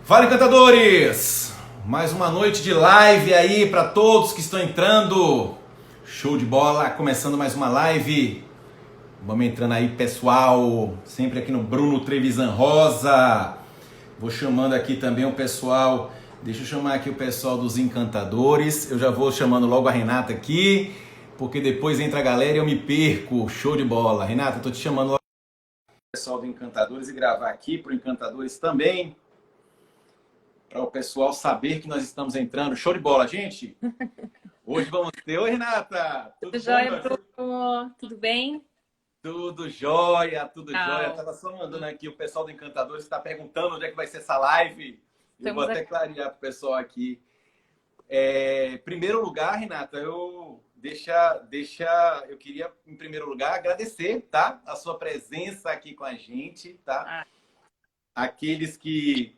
Fala, encantadores! Mais uma noite de live aí para todos que estão entrando. Show de bola, começando mais uma live. Vamos entrando aí, pessoal. Sempre aqui no Bruno Trevisan Rosa. Vou chamando aqui também o pessoal. Deixa eu chamar aqui o pessoal dos encantadores. Eu já vou chamando logo a Renata aqui, porque depois entra a galera e eu me perco. Show de bola. Renata, eu tô te chamando logo o pessoal do Encantadores e gravar aqui pro Encantadores também, para o pessoal saber que nós estamos entrando. Show de bola, gente! Hoje vamos ter... Oi, Renata! Tudo Tudo bom, jóia, meu filho? Bruno? Tudo bem? Tudo jóia, tudo jóia. Tchau. Tava só mandando aqui, o pessoal do Encantadores está perguntando onde é que vai ser essa live. Eu vou Estamos até aqui. clarear para o pessoal aqui. Primeiro lugar, Renata, eu queria, em primeiro lugar, agradecer, tá? A sua presença aqui com a gente, tá? Ah, Aqueles que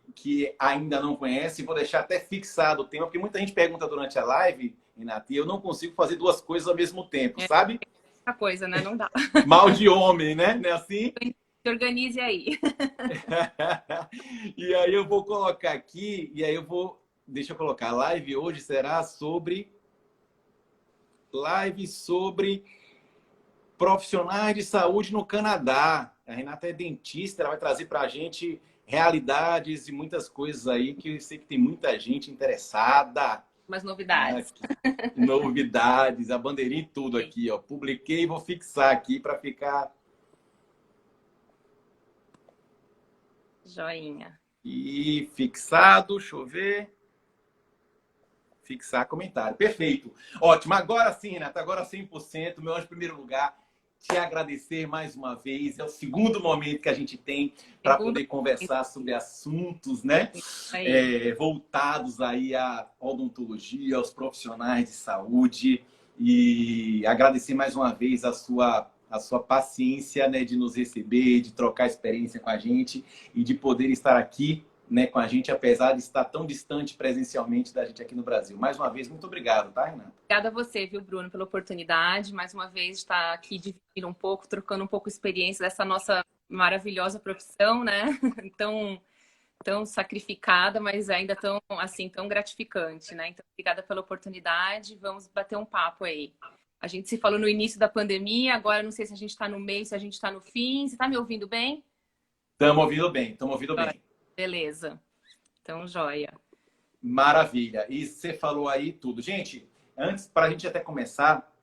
ainda não conhecem, vou deixar até fixado o tema, porque muita gente pergunta durante a live, Renata, e eu não consigo fazer duas coisas ao mesmo tempo, é sabe? muita coisa, né? Não dá. Mal de homem, né? Não é assim? Se organize aí. E aí eu vou colocar aqui, e aí eu vou... Deixa eu colocar, a live hoje será sobre... Live sobre profissionais de saúde no Canadá. A Renata é dentista, ela vai trazer para a gente realidades e muitas coisas aí que eu sei que tem muita gente interessada. Umas Ah, novidades. que novidades, a bandeirinha e tudo aqui, ó. Publiquei e vou fixar aqui para ficar Joinha. e fixado. Deixa eu ver. Fixar comentário. Perfeito. Ótimo. Agora sim, Renata, agora 100%. Meu anjo, em primeiro lugar, te agradecer mais uma vez. É o segundo momento que a gente tem para Segundo poder conversar sobre assuntos, né? aí. Voltados aí à odontologia, aos profissionais de saúde. E agradecer mais uma vez a sua paciência, né, de nos receber, de trocar experiência com a gente e de poder estar aqui, né, com a gente, apesar de estar tão distante presencialmente da gente aqui no Brasil. Mais uma vez, muito obrigado, tá, Renata? Obrigada a você, viu, Bruno, pela oportunidade. Mais uma vez, estar aqui dividindo um pouco, trocando um pouco a experiência dessa nossa maravilhosa profissão, né? Tão sacrificada, mas ainda tão, assim, tão gratificante, né? Então, obrigada pela oportunidade. Vamos bater um papo aí. A gente se falou no início da pandemia, agora não sei se a gente está no meio, se a gente está no fim. Você está me ouvindo bem? Estamos ouvindo bem, estamos ouvindo Joia. bem. Beleza. Então, joia. Maravilha. E você falou aí tudo. Gente, antes, para a gente até começar,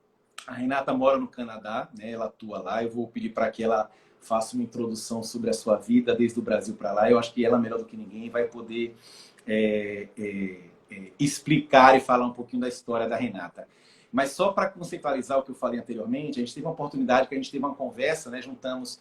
a Renata mora no Canadá, né? Ela atua lá. Eu vou pedir para que ela faça uma introdução sobre a sua vida desde o Brasil para lá. Eu acho que ela, melhor do que ninguém, vai poder explicar e falar um pouquinho da história da Renata. Mas só para conceitualizar o que eu falei anteriormente, a gente teve uma oportunidade, que a gente teve uma conversa, né? Juntamos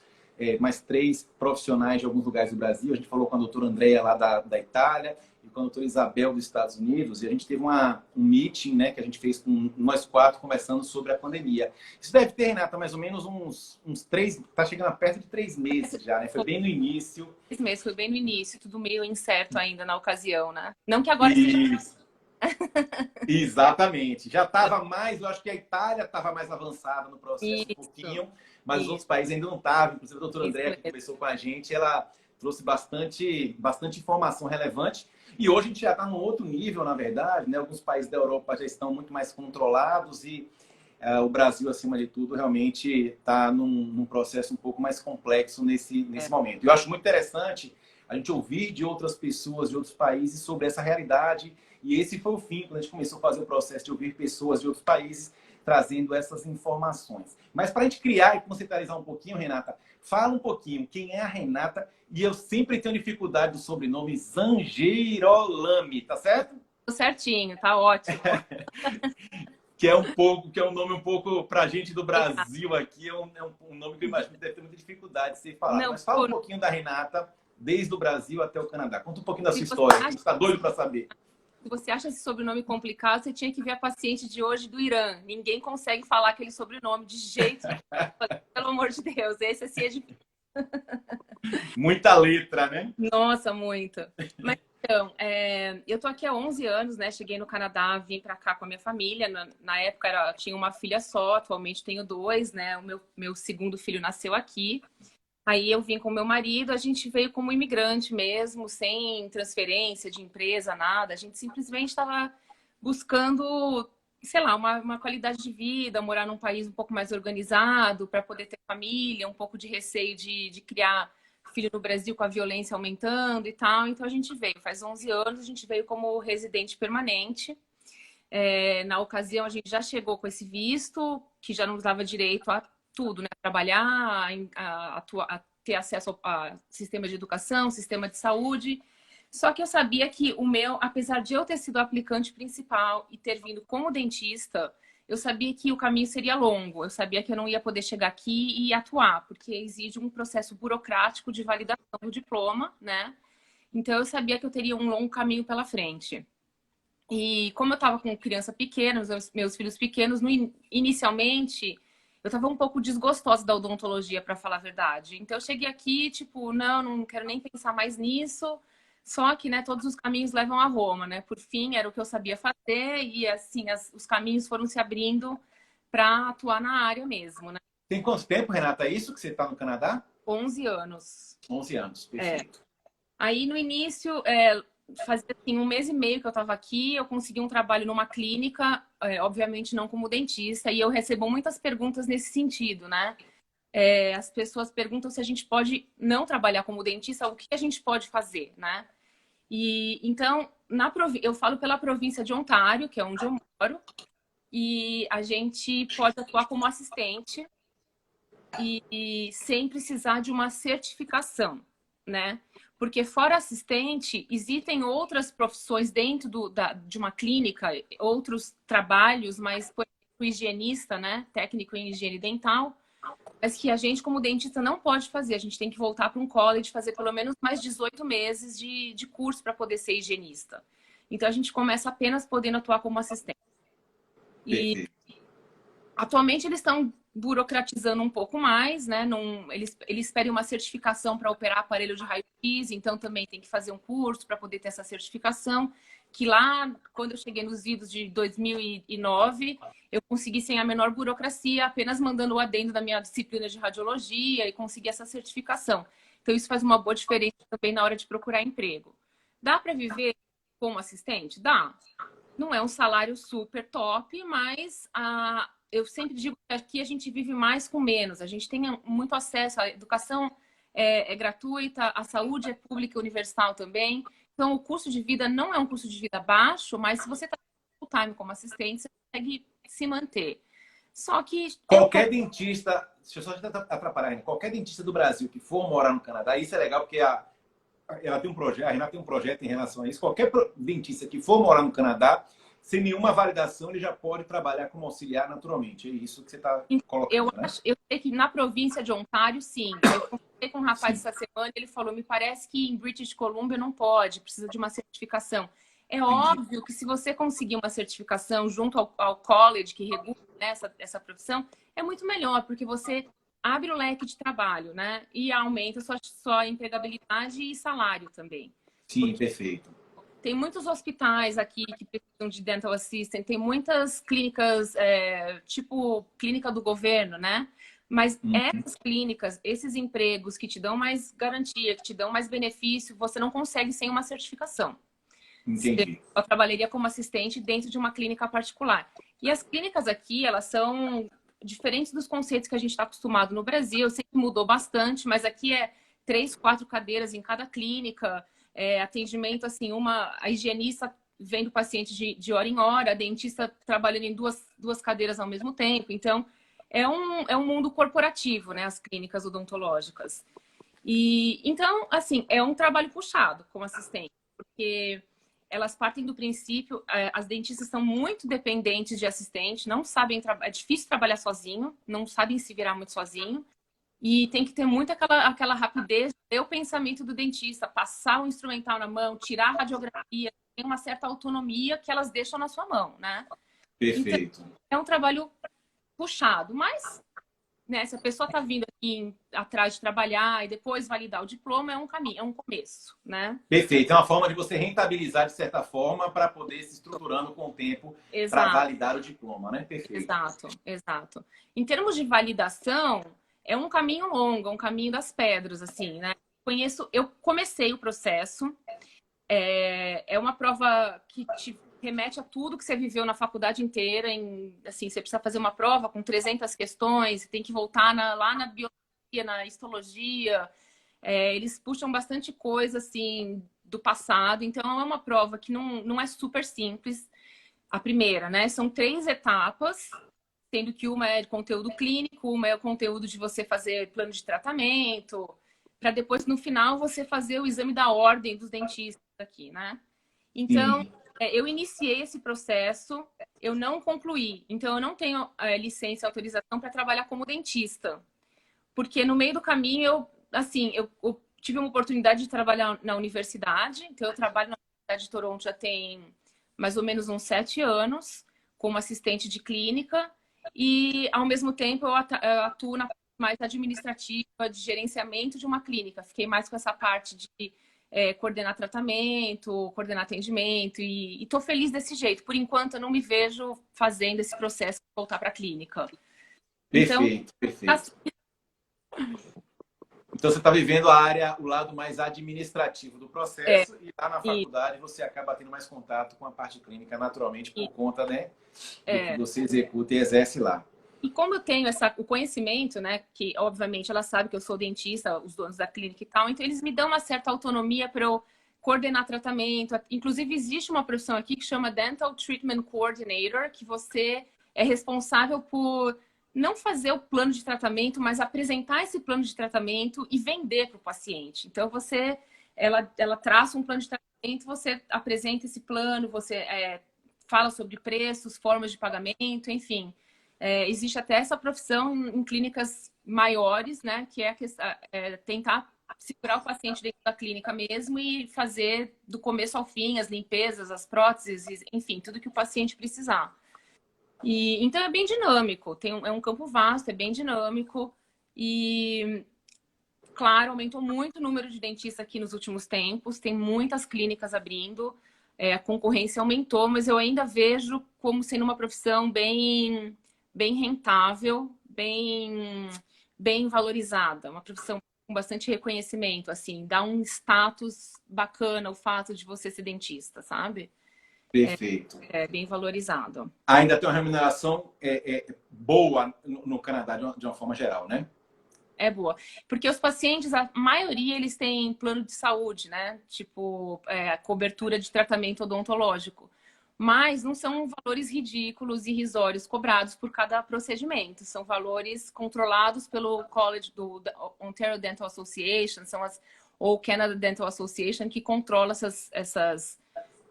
mais 3 profissionais de alguns lugares do Brasil. A gente falou com a doutora Andréia lá da Itália e com a doutora Isabel dos Estados Unidos. E a gente teve um meeting, né, que a gente fez com nós 4 conversando sobre a pandemia. Isso deve ter, Renata, mais ou menos uns 3, está chegando a perto de 3 meses já, né? Foi bem no início. Esse mês foi bem no início, tudo meio incerto ainda na ocasião, né? Não que agora esteja. E exatamente. Já estava mais, eu acho que a Itália estava mais avançada no processo um Isso, pouquinho, mas os isso, outros países ainda não estavam. Inclusive a doutora isso Andréa, que mesmo. conversou com a gente, ela trouxe bastante informação relevante. E hoje a gente já está num outro nível, na verdade, né? Alguns países da Europa já estão muito mais controlados e o Brasil, acima de tudo, realmente está num processo um pouco mais complexo nesse É. momento. Eu acho muito interessante a gente ouvir de outras pessoas, de outros países, sobre essa realidade. E esse foi o fim, quando a gente começou a fazer o processo de ouvir pessoas de outros países trazendo essas informações. Mas para a gente criar e conceitualizar um pouquinho, Renata, fala um pouquinho quem é a Renata. E eu sempre tenho dificuldade do sobrenome Zangerolami, tá certo? Tudo certinho, tá ótimo. Que é um nome um pouco para a gente do Obrigada. Brasil aqui, é um nome que eu imagino que deve ter muita dificuldade de ser falado. Não, Mas fala um Bruno, pouquinho da Renata, desde o Brasil até o Canadá. Conta um pouquinho da se sua você história, a acha, gente está doido para saber. se você acha esse sobrenome complicado, você tinha que ver a paciente de hoje do Irã. Ninguém consegue falar aquele sobrenome de jeito nenhum. Pelo amor de Deus, esse assim é difícil. Muita letra, né? Nossa, muito. Mas então, eu tô aqui há 11 anos, né? Cheguei no Canadá, vim para cá com a minha família. Na época tinha uma filha só, atualmente tenho 2, né? O meu segundo filho nasceu aqui. Aí eu vim com meu marido, a gente veio como imigrante mesmo, sem transferência de empresa, nada. A gente simplesmente estava buscando, sei lá, uma qualidade de vida, morar num país um pouco mais organizado, para poder ter família, um pouco de receio de criar filho no Brasil com a violência aumentando e tal. Então a gente veio, faz 11 anos, a gente veio como residente permanente. Na ocasião, a gente já chegou com esse visto, que já nos dava direito a tudo, né? Trabalhar, a ter acesso a sistema de educação, sistema de saúde. Só que eu sabia que o meu, apesar de eu ter sido a aplicante principal e ter vindo como dentista, eu sabia que o caminho seria longo. Eu sabia que eu não ia poder chegar aqui e atuar, porque exige um processo burocrático de validação do diploma, né? Então eu sabia que eu teria um longo caminho pela frente. E como eu estava com criança pequena, meus filhos pequenos, inicialmente eu estava um pouco desgostosa da odontologia, para falar a verdade. Então eu cheguei aqui, tipo, não quero nem pensar mais nisso. Só que, né, todos os caminhos levam a Roma, né? Por fim, era o que eu sabia fazer e, assim, os caminhos foram se abrindo para atuar na área mesmo, né? Tem quanto tempo, Renata, é isso que você está no Canadá? 11 anos. 11 anos, É. perfeito. Aí, no início, fazia assim, 1 mês e meio que eu estava aqui, eu consegui um trabalho numa clínica, obviamente não como dentista, e eu recebo muitas perguntas nesse sentido, né? As pessoas perguntam se a gente pode não trabalhar como dentista, o que a gente pode fazer, né? E então, eu falo pela província de Ontário, que é onde eu moro, e a gente pode atuar como assistente e sem precisar de uma certificação, né? Porque fora assistente, existem outras profissões dentro de uma clínica, outros trabalhos, mas, por exemplo, higienista, né? Técnico em higiene dental, mas que a gente, como dentista, não pode fazer. A gente tem que voltar para um college, fazer pelo menos mais 18 meses de curso para poder ser higienista. Então, a gente começa apenas podendo atuar como assistente. E Perfeito. atualmente eles estão burocratizando um pouco mais, né? Eles pedem uma certificação para operar aparelho de raio-x, então também tem que fazer um curso para poder ter essa certificação. Que lá, quando eu cheguei nos idos de 2009, eu consegui sem a menor burocracia, apenas mandando o adendo da minha disciplina de radiologia e consegui essa certificação. Então isso faz uma boa diferença também na hora de procurar emprego. Dá para viver como assistente? Dá. Não é um salário super top, mas eu sempre digo que aqui a gente vive mais com menos. A gente tem muito acesso, à educação é gratuita, a saúde é pública e universal também. Então, o custo de vida não é um custo de vida baixo, mas se você está full time como assistente, você consegue se manter. Só que... Qualquer dentista, deixa eu só atrapalhar, qualquer dentista do Brasil que for morar no Canadá, isso é legal porque ela tem um projeto, a Renata tem um projeto em relação a isso. Qualquer dentista que for morar no Canadá, sem nenhuma validação, ele já pode trabalhar como auxiliar naturalmente. É isso que você está colocando, né? Eu sei que na província de Ontário, sim. Eu conversei com um rapaz essa semana, ele falou, me parece que em British Columbia não pode, precisa de uma certificação. É óbvio que se você conseguir uma certificação junto ao college que regula, né, essa profissão, é muito melhor, porque você abre o leque de trabalho, né? E aumenta sua empregabilidade e salário também. Sim, perfeito. Tem muitos hospitais aqui que precisam de dental assistant, tem muitas clínicas, tipo clínica do governo, né? Mas essas clínicas, esses empregos que te dão mais garantia, que te dão mais benefício, você não consegue sem uma certificação. Entendi. Eu trabalharia como assistente dentro de uma clínica particular. E as clínicas aqui, elas são diferentes dos conceitos que a gente está acostumado no Brasil. Eu sei que mudou bastante, mas aqui é 3, 4 cadeiras em cada clínica. Atendimento, assim, a higienista vendo o paciente de hora em hora, a dentista trabalhando em duas cadeiras ao mesmo tempo. Então, é um mundo corporativo, né? As clínicas odontológicas. Então, assim, é um trabalho puxado como assistente, porque elas partem do princípio, as dentistas são muito dependentes de assistente, não sabem, é difícil trabalhar sozinho, não sabem se virar muito sozinho. E tem que ter muito aquela rapidez, ter o pensamento do dentista, passar o instrumental na mão, tirar a radiografia, tem uma certa autonomia que elas deixam na sua mão, né? Perfeito. Então, é um trabalho puxado, mas, né, se a pessoa está vindo aqui atrás de trabalhar e depois validar o diploma, é um caminho, é um começo, né? Perfeito. É uma forma de você rentabilizar de certa forma para poder se estruturando com o tempo para validar o diploma, né? Perfeito. Exato. Em termos de validação, é um caminho longo, é um caminho das pedras, assim, né? Eu comecei o processo, é uma prova que te remete a tudo que você viveu na faculdade inteira, assim, você precisa fazer uma prova com 300 questões, tem que voltar lá na biologia, na histologia, eles puxam bastante coisa, assim, do passado, então é uma prova que não é super simples. A primeira, né? São 3 etapas, sendo que uma é de conteúdo clínico, uma é o conteúdo de você fazer plano de tratamento, para depois, no final, você fazer o exame da ordem dos dentistas aqui, né? Então, Sim. eu iniciei esse processo, eu não concluí. Então, eu não tenho licença e autorização para trabalhar como dentista. Porque no meio do caminho, eu tive uma oportunidade de trabalhar na universidade. Então, eu trabalho na Universidade de Toronto já tem mais ou menos uns 7 anos, como assistente de clínica. E, ao mesmo tempo, eu atuo na parte mais administrativa, de gerenciamento de uma clínica. Fiquei mais com essa parte de coordenar tratamento, coordenar atendimento. E estou feliz desse jeito. Por enquanto, eu não me vejo fazendo esse processo de voltar para a clínica. Então, Perfeito, perfeito. Então você está vivendo o lado mais administrativo do é, processo e lá na e, faculdade você acaba tendo mais contato com a parte clínica naturalmente por e, conta, né, do que é, você executa e exerce lá. E como eu tenho o conhecimento, né, que obviamente ela sabe que eu sou dentista, os donos da clínica e tal, então eles me dão uma certa autonomia para eu coordenar tratamento. Inclusive, existe uma profissão aqui que chama Dental Treatment Coordinator, que você é responsável por não fazer o plano de tratamento, mas apresentar esse plano de tratamento e vender para o paciente. Então, ela traça um plano de tratamento, você apresenta esse plano, você fala sobre preços, formas de pagamento, enfim. Existe até essa profissão em clínicas maiores, né? Que é tentar segurar o paciente dentro da clínica mesmo e fazer do começo ao fim as limpezas, as próteses, enfim, tudo que o paciente precisar. Então é bem dinâmico, é um campo vasto, é bem dinâmico e, claro, aumentou muito o número de dentistas aqui nos últimos tempos, tem muitas clínicas abrindo, a concorrência aumentou, mas eu ainda vejo como sendo uma profissão bem rentável, bem valorizada, uma profissão com bastante reconhecimento, assim, dá um status bacana o fato de você ser dentista, sabe? Perfeito. É bem valorizado. Ainda tem uma remuneração boa no Canadá de uma forma geral, né? É boa. Porque os pacientes, a maioria, eles têm plano de saúde, né? Tipo, cobertura de tratamento odontológico. Mas não são valores ridículos e irrisórios cobrados por cada procedimento. São valores controlados pelo College do Ontario Dental Association, ou Canada Dental Association, que controla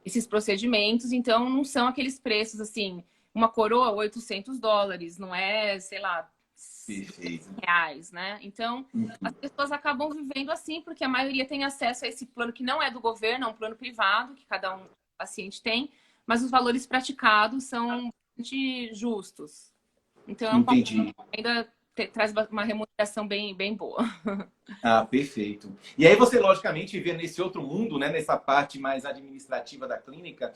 esses procedimentos. Então, não são aqueles preços, assim, uma coroa, $800, não é, sei lá, Perfeito. reais, né? Então, as pessoas acabam vivendo assim, porque a maioria tem acesso a esse plano que não é do governo, é um plano privado, que cada paciente tem, mas os valores praticados são bastante justos. Então, é um papo Entendi. que ainda traz uma remuneração bem boa. Ah, perfeito. E aí você, logicamente, vê nesse outro mundo, né, nessa parte mais administrativa da clínica,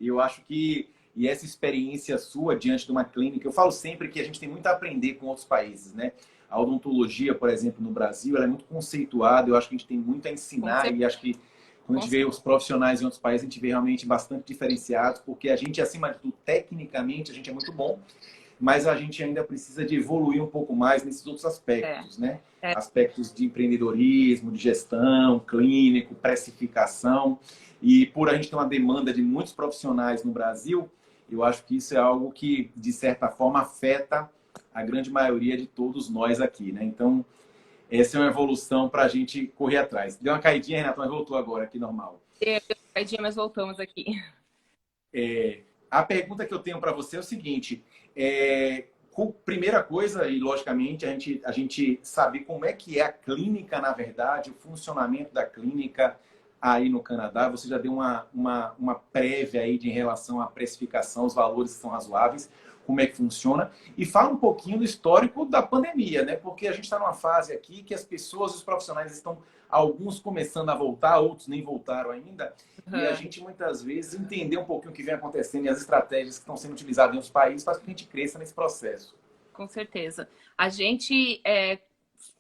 eu acho que, e essa experiência sua diante de uma clínica, eu falo sempre que a gente tem muito a aprender com outros países, né? A odontologia, por exemplo, no Brasil, ela é muito conceituada, eu acho que a gente tem muito a ensinar e acho que quando a gente vê os profissionais em outros países, a gente vê realmente bastante diferenciados, porque a gente, acima de tudo, tecnicamente, a gente é muito bom, mas a gente ainda precisa de evoluir um pouco mais nesses outros aspectos, né? Aspectos de empreendedorismo, de gestão, clínico, precificação. E por a gente ter uma demanda de muitos profissionais no Brasil, eu acho que isso é algo que, de certa forma, afeta a grande maioria de todos nós aqui, né? Então, essa é uma evolução para a gente correr atrás. Deu uma caidinha, Renato, mas voltou agora, aqui normal. Deu uma caidinha, mas voltamos aqui. A pergunta que eu tenho para você é o seguinte: primeira coisa, e logicamente, a gente saber como é que é a clínica, na verdade, o funcionamento da clínica aí no Canadá. Você já deu uma prévia aí em relação à precificação, os valores são razoáveis, como é que funciona. E fala um pouquinho do histórico da pandemia, né? Porque a gente está numa fase aqui que as pessoas, os profissionais estão, alguns começando a voltar, outros nem voltaram ainda. E a gente, muitas vezes, entender um pouquinho o que vem acontecendo e as estratégias que estão sendo utilizadas em outros países faz com que a gente cresça nesse processo. Com certeza. A gente,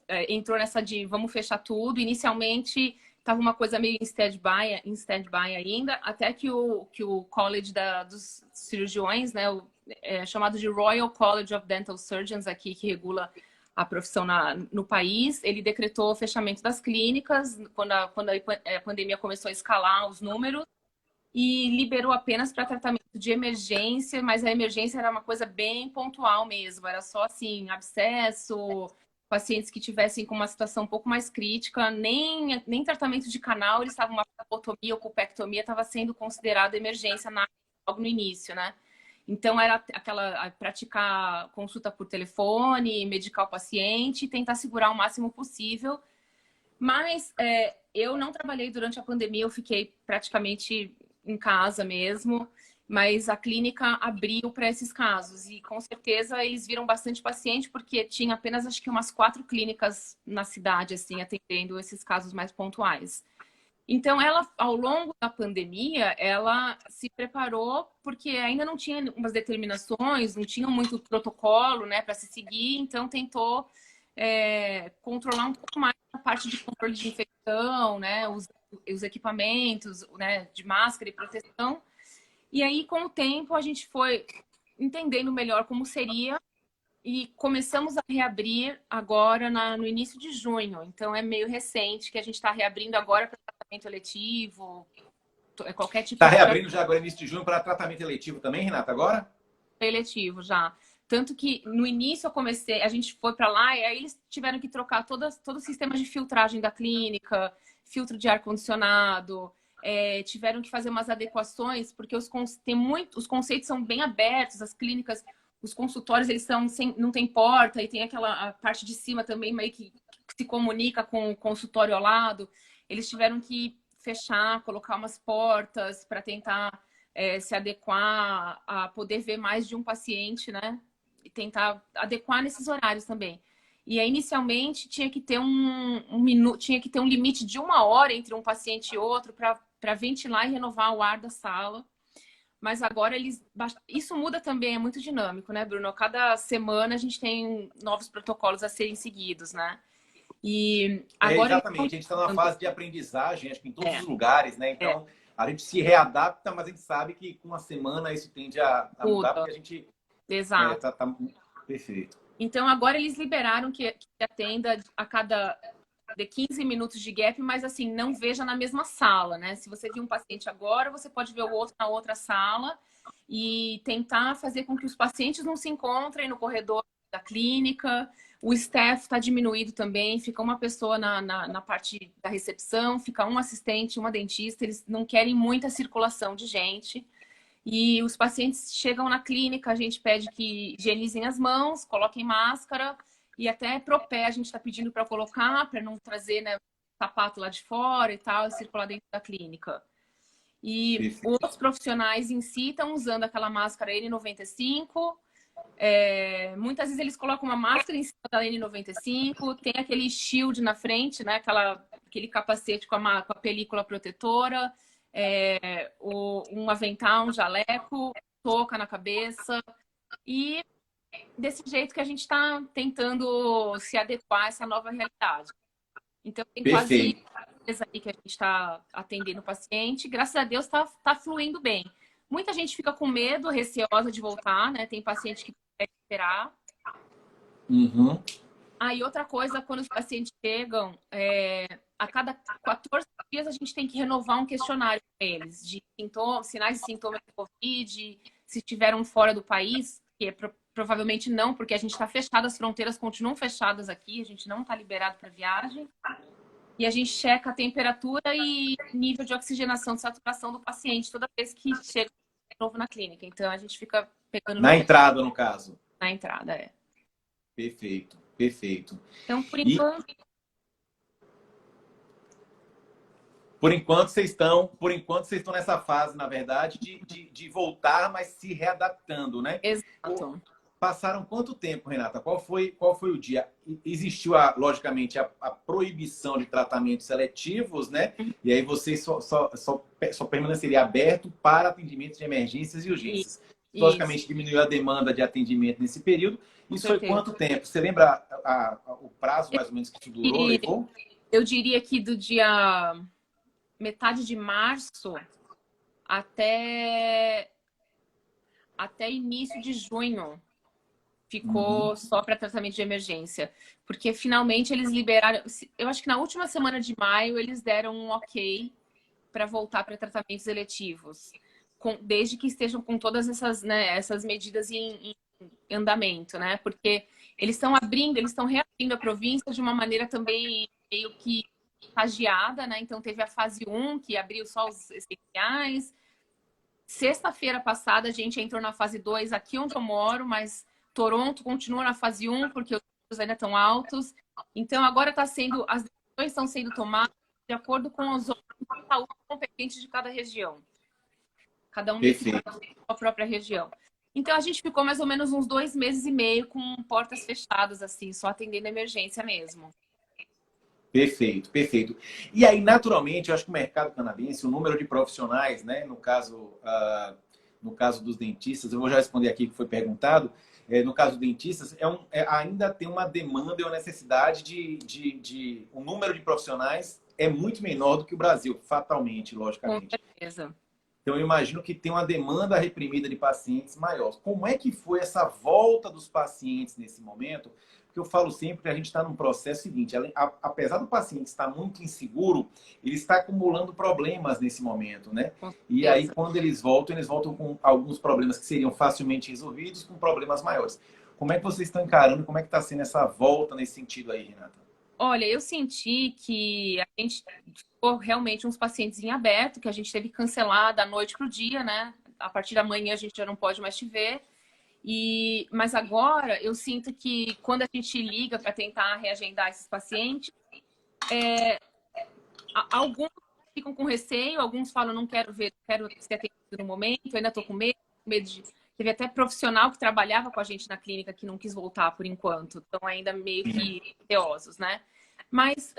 entrou nessa de vamos fechar tudo. Inicialmente estava uma coisa meio em stand-by ainda, até que o College dos cirurgiões, né, chamado de Royal College of Dental Surgeons aqui, que regula a profissão no país, ele decretou o fechamento das clínicas quando a pandemia começou a escalar os números e liberou apenas para tratamento de emergência, mas a emergência era uma coisa bem pontual mesmo, era só assim, abscesso, pacientes que tivessem com uma situação um pouco mais crítica, nem tratamento de canal, eles estavam uma pulpotomia ou pulpectomia estava sendo considerada emergência logo no início, né? Então era praticar consulta por telefone, medicar o paciente, tentar segurar o máximo possível. Mas eu não trabalhei durante a pandemia, eu fiquei praticamente em casa mesmo, mas a clínica abriu para esses casos e com certeza eles viram bastante paciente porque tinha apenas acho que umas 4 clínicas na cidade assim atendendo esses casos mais pontuais. Então ela ao longo da pandemia ela se preparou porque ainda não tinha umas determinações, não tinha muito protocolo, né, para se seguir, então tentou controlar um pouco mais a parte de controle de infecção, né, os equipamentos, né, de máscara e proteção. E aí, com o tempo, a gente foi entendendo melhor como seria e começamos a reabrir agora no início de junho. Então, é meio recente que a gente está reabrindo agora para tratamento eletivo, qualquer tipo de... Está de... reabrindo já agora, início de junho, para tratamento eletivo também, Renata, agora? Eletivo, já. Tanto que no início a gente foi para lá e aí eles tiveram que trocar todo o sistema de filtragem da clínica, filtro de ar-condicionado, tiveram que fazer umas adequações, porque os conceitos são bem abertos, as clínicas, os consultórios, eles não tem porta, e tem a parte de cima também meio que se comunica com o consultório ao lado. Eles tiveram que fechar, colocar umas portas para tentar se adequar a poder ver mais de um paciente, né? E tentar adequar nesses horários também. E aí, inicialmente, tinha que ter tinha que ter um limite de 1 hora entre um paciente e outro para ventilar e renovar o ar da sala. Mas agora isso muda também, é muito dinâmico, né, Bruno? Cada semana a gente tem novos protocolos a serem seguidos, né? E agora exatamente, a gente está numa fase de aprendizagem, acho que em todos os lugares, né? Então, a gente se readapta, mas a gente sabe que com uma semana isso tende a mudar, porque a gente... Exato. Tá perfeito. Então, agora eles liberaram que atenda a cada 15 minutos de gap, mas assim, não veja na mesma sala, né? Se você viu um paciente agora, você pode ver o outro na outra sala e tentar fazer com que os pacientes não se encontrem no corredor da clínica. O staff está diminuído também, fica uma pessoa na parte da recepção, fica um assistente, uma dentista, eles não querem muita circulação de gente. E os pacientes chegam na clínica, a gente pede que higienizem as mãos, coloquem máscara e até pro pé a gente está pedindo para colocar, para não trazer, né, sapato lá de fora e tal, e circular dentro da clínica. E os profissionais em si estão usando aquela máscara N95. Muitas vezes eles colocam uma máscara em cima da N95, tem aquele shield na frente, né, aquele capacete com a película protetora. Um avental, um jaleco, touca na cabeça. E desse jeito que a gente está tentando se adequar a essa nova realidade. Então, tem quase certeza aí que a gente está atendendo o paciente. Graças a Deus, está fluindo bem. Muita gente fica com medo, receosa de voltar, né? Tem paciente que quer esperar. Uhum. E outra coisa, quando os pacientes chegam, a cada 14 dias a gente tem que renovar um questionário com eles, de sinais e sintomas de Covid, se estiveram fora do país, que provavelmente não, porque a gente está fechado, as fronteiras continuam fechadas aqui, a gente não está liberado para viagem. E a gente checa a temperatura e nível de oxigenação, de saturação do paciente toda vez que chega de novo na clínica. Então a gente fica pegando... Na entrada, no caso. Na entrada, Perfeito, perfeito. Então, por enquanto... Por enquanto, vocês estão nessa fase, na verdade, de voltar, mas se readaptando, né? Exato. Passaram quanto tempo, Renata? Qual foi o dia? Existiu, logicamente, a proibição de tratamentos seletivos, né? E aí vocês só permaneceria aberto para atendimentos de emergências e urgências. Isso, logicamente diminuiu a demanda de atendimento nesse período. com Isso foi certeza. quanto tempo? Você lembra o prazo mais ou menos que isso durou, E levou? eu diria que do dia metade de março até, até início de junho ficou Uhum. só para tratamento de emergência. Porque finalmente eles liberaram. Eu acho que na última semana de maio eles deram um ok para voltar para tratamentos eletivos. Desde que estejam com todas essas, né, essas medidas em andamento, né? Porque eles estão abrindo, eles estão reabrindo a província de uma maneira também meio que estagiada, né? Então teve a fase 1, que abriu só os essenciais. Sexta-feira passada a gente entrou na fase 2 aqui onde eu moro, mas Toronto continua na fase 1 porque os números ainda estão altos. Então agora está sendo, as decisões estão sendo tomadas de acordo com os órgãos de saúde competentes de cada região. Cada um define Perfeito. a própria região. Então a gente ficou mais ou menos uns 2 meses e meio com portas fechadas, assim, só atendendo emergência mesmo. Perfeito, perfeito. E aí, naturalmente, eu acho que o mercado canadense, o número de profissionais, né, no caso dos dentistas, eu vou já responder aqui o que foi perguntado, no caso dos dentistas, ainda tem uma demanda e uma necessidade o número de profissionais é muito menor do que o Brasil, fatalmente, Com logicamente. certeza. Então, eu imagino que tem uma demanda reprimida de pacientes maior. Como é que foi essa volta dos pacientes nesse momento? Porque eu falo sempre que a gente está num processo seguinte: apesar do paciente estar muito inseguro, ele está acumulando problemas nesse momento, né? Com E aí, certeza. quando eles voltam com alguns problemas que seriam facilmente resolvidos, com problemas maiores. Como é que vocês estão encarando? Como é que está sendo essa volta nesse sentido aí, Renata? Olha, eu senti que a gente ficou realmente uns pacientes em aberto, que a gente teve que cancelar da noite para o dia, né? A partir da manhã a gente já não pode mais te ver. Mas agora eu sinto que quando a gente liga para tentar reagendar esses pacientes, alguns ficam com receio, alguns falam não quero ver, quero ser atendido no momento, eu ainda estou com medo de. Teve até profissional que trabalhava com a gente na clínica que não quis voltar por enquanto, estão ainda meio que receosos, né? Mas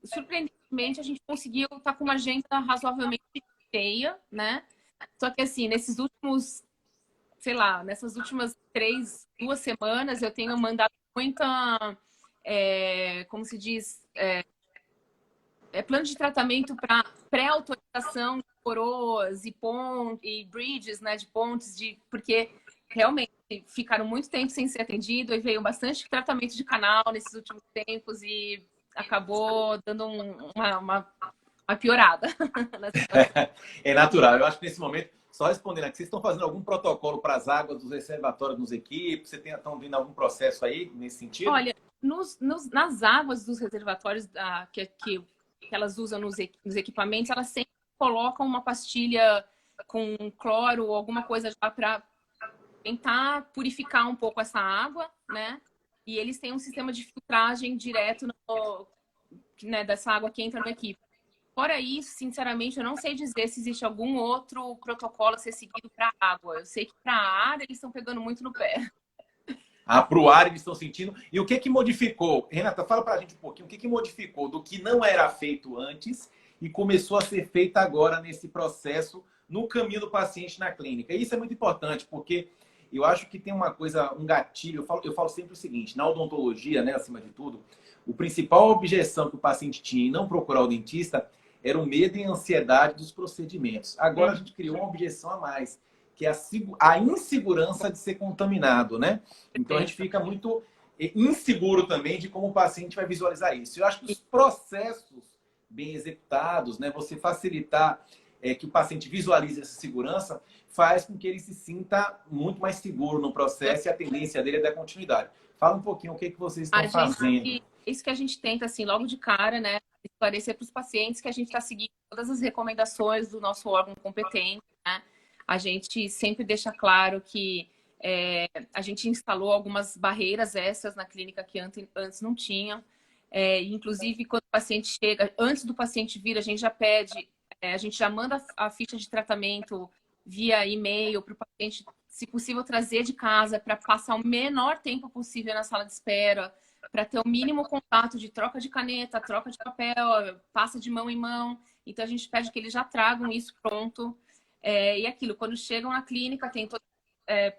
surpreendentemente a gente conseguiu estar com uma agenda razoavelmente cheia, né? Só que assim, nesses últimos, sei lá, nessas últimas 2 semanas eu tenho mandado muita, como se diz, plano de tratamento para pré-autorização de coroas e bridges, né, de pontes, porque realmente ficaram muito tempo sem ser atendido e veio bastante tratamento de canal nesses últimos tempos e acabou dando uma piorada na situação. É natural. Eu acho que nesse momento, só respondendo aqui, vocês estão fazendo algum protocolo para as águas dos reservatórios nos equipes? Vocês estão vendo algum processo aí nesse sentido? Olha, nas águas dos reservatórios que elas usam nos equipamentos, elas sempre colocam uma pastilha com cloro ou alguma coisa já para tentar purificar um pouco essa água, né? E eles têm um sistema de filtragem direto né, dessa água que entra no equipe. Fora isso, sinceramente, eu não sei dizer se existe algum outro protocolo a ser seguido para água. Eu sei que para ar eles estão pegando muito no pé. Para o ar eles estão sentindo. E o que que modificou? Renata, fala para a gente um pouquinho. O que que modificou do que não era feito antes e começou a ser feito agora nesse processo no caminho do paciente na clínica? E isso é muito importante, porque eu acho que tem uma coisa, um gatilho. Eu falo sempre o seguinte: na odontologia, né, acima de tudo, o principal objeção que o paciente tinha em não procurar o dentista era o medo e a ansiedade dos procedimentos. Agora a gente criou uma objeção a mais, que é a insegurança de ser contaminado, né? Então a gente fica muito inseguro também de como o paciente vai visualizar isso. Eu acho que os processos bem executados, né, você facilitar que o paciente visualize essa segurança, faz com que ele se sinta muito mais seguro no processo e a tendência dele é dar continuidade. Fala um pouquinho o que vocês estão fazendo. Isso que a gente tenta, assim, logo de cara, né? Esclarecer para os pacientes que a gente está seguindo todas as recomendações do nosso órgão competente, né? A gente sempre deixa claro que a gente instalou algumas barreiras extras na clínica que antes não tinha. Inclusive, quando o paciente chega, antes do paciente vir, a gente já pede, a gente já manda a ficha de tratamento via e-mail para o paciente, se possível, trazer de casa para passar o menor tempo possível na sala de espera, para ter o mínimo contato de troca de caneta, troca de papel, passa de mão em mão. Então, a gente pede que eles já tragam isso pronto. E aquilo, quando chegam na clínica, tem toda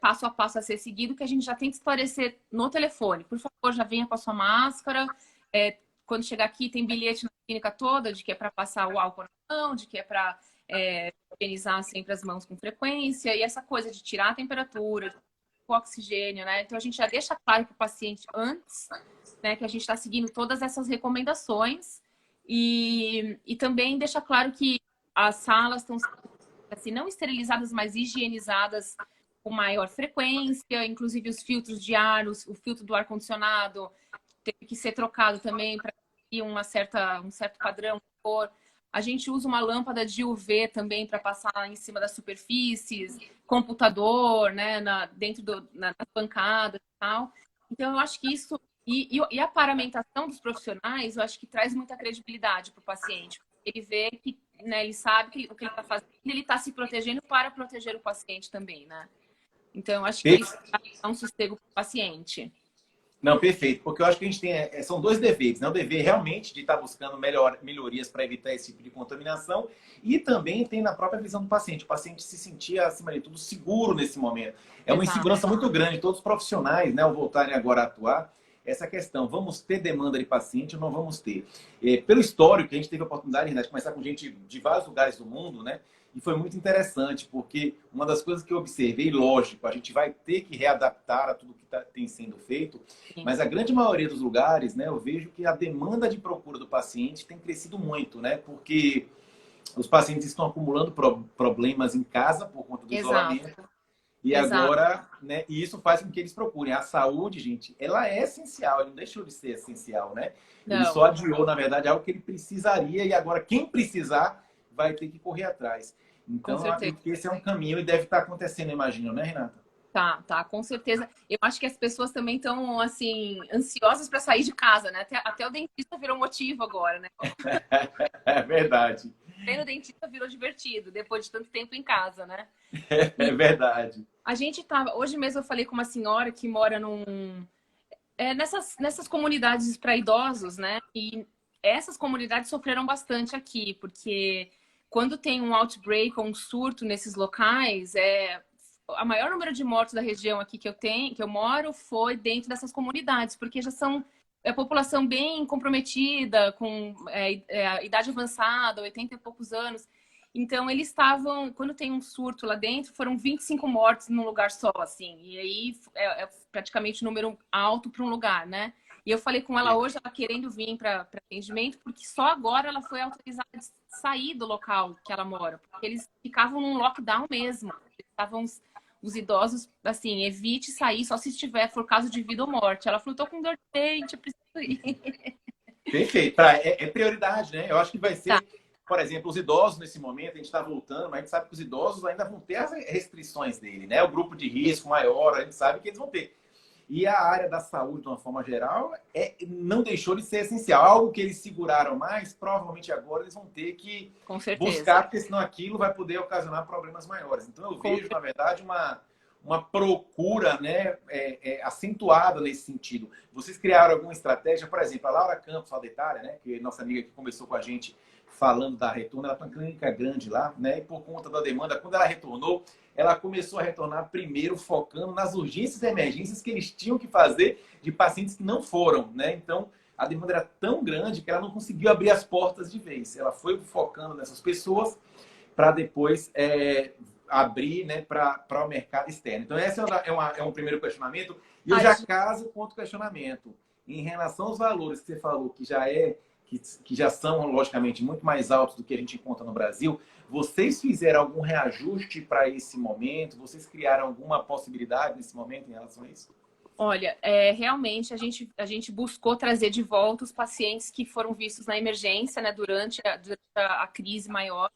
passo a passo a ser seguido que a gente já tem que esclarecer no telefone. Por favor, já venha com a sua máscara. Quando chegar aqui, tem bilhete na clínica toda de que é para passar o álcool na mão, de que é para higienizar sempre as mãos com frequência. E essa coisa de tirar a temperatura, o oxigênio, né? Então, a gente já deixa claro para o paciente antes, né, que a gente está seguindo todas essas recomendações. E também deixa claro que as salas estão assim, não esterilizadas, mas higienizadas com maior frequência, inclusive os filtros de ar, o filtro do ar-condicionado teve que ser trocado também para ter um certo padrão de cor. A gente usa uma lâmpada de UV também para passar em cima das superfícies, computador, né, dentro nas bancadas e tal. Então, eu acho que isso... E a paramentação dos profissionais, eu acho que traz muita credibilidade para o paciente. Ele vê que, né, ele sabe que o que ele está fazendo, ele está se protegendo para proteger o paciente também, né? Então, eu acho que isso dá um sossego para o paciente. Não, perfeito, porque eu acho que a gente tem, são dois deveres, né? O dever realmente de estar buscando melhorias para evitar esse tipo de contaminação e também tem na própria visão do paciente, o paciente se sentir, acima de tudo, seguro nesse momento. É uma insegurança muito grande, todos os profissionais, né, ao voltarem agora a atuar, essa questão, vamos ter demanda de paciente ou não vamos ter? Pelo histórico, a gente teve a oportunidade, né, de conversar com gente de vários lugares do mundo, né? E foi muito interessante, porque uma das coisas que eu observei, lógico, a gente vai ter que readaptar a tudo que tem sendo feito, mas a grande maioria dos lugares, né, eu vejo que a demanda de procura do paciente tem crescido muito, né? Porque os pacientes estão acumulando problemas em casa por conta do isolamento. E agora, né, e isso faz com que eles procurem. A saúde, gente, ela é essencial, ele não deixou de ser essencial, né? Não. Ele só adiou, na verdade, algo que ele precisaria e agora quem precisar vai ter que correr atrás. Então, eu acredito que esse é um caminho e deve estar acontecendo, imagino, né, Renata? Tá, com certeza. Eu acho que as pessoas também estão, assim, ansiosas para sair de casa, né? Até o dentista virou motivo agora, né? É verdade. O dentista virou divertido, depois de tanto tempo em casa, né? É verdade. A gente tá... Hoje mesmo eu falei com uma senhora que mora nessas comunidades para idosos, né? E essas comunidades sofreram bastante aqui, porque quando tem um outbreak ou um surto nesses locais, a maior número de mortos da região aqui que eu moro foi dentro dessas comunidades, porque já são população bem comprometida, com idade avançada, 80 e poucos anos. Então, eles estavam, quando tem um surto lá dentro, foram 25 mortes num lugar só, assim. E aí é praticamente um número alto para um lugar, né? E eu falei com ela hoje, ela querendo vir para atendimento, porque só agora ela foi autorizada a sair do local que ela mora, porque eles ficavam num lockdown mesmo. Eles estavam os idosos, assim, evite sair só se estiver por causa de vida ou morte. Ela falou, tô com dor de dente, eu preciso ir. Perfeito. É prioridade, né? Eu acho que vai ser, por exemplo, os idosos nesse momento, a gente está voltando, mas a gente sabe que os idosos ainda vão ter as restrições dele, né? O grupo de risco maior, a gente sabe que eles vão ter. E a área da saúde, de uma forma geral, não deixou de ser essencial. Algo que eles seguraram mais, provavelmente agora eles vão ter que buscar, porque senão aquilo vai poder ocasionar problemas maiores. Então eu vejo, na verdade, uma procura, né, acentuada nesse sentido. Vocês criaram alguma estratégia? Por exemplo, a Laura Campos, Valdetária, né, que é nossa amiga que conversou com a gente falando da retorno, ela tem uma clínica grande lá, né, e por conta da demanda, quando ela retornou, ela começou a retornar primeiro focando nas urgências e emergências que eles tinham que fazer de pacientes que não foram, né? Então, a demanda era tão grande que ela não conseguiu abrir as portas de vez. Ela foi focando nessas pessoas para depois abrir, né, para o mercado externo. Então, esse é um primeiro questionamento. E eu já caso com outro questionamento. Em relação aos valores que você falou, que já são, logicamente, muito mais altos do que a gente encontra no Brasil, vocês fizeram algum reajuste para esse momento? Vocês criaram alguma possibilidade nesse momento em relação a isso? Olha, realmente a gente buscou trazer de volta os pacientes que foram vistos na emergência, né, durante a crise maior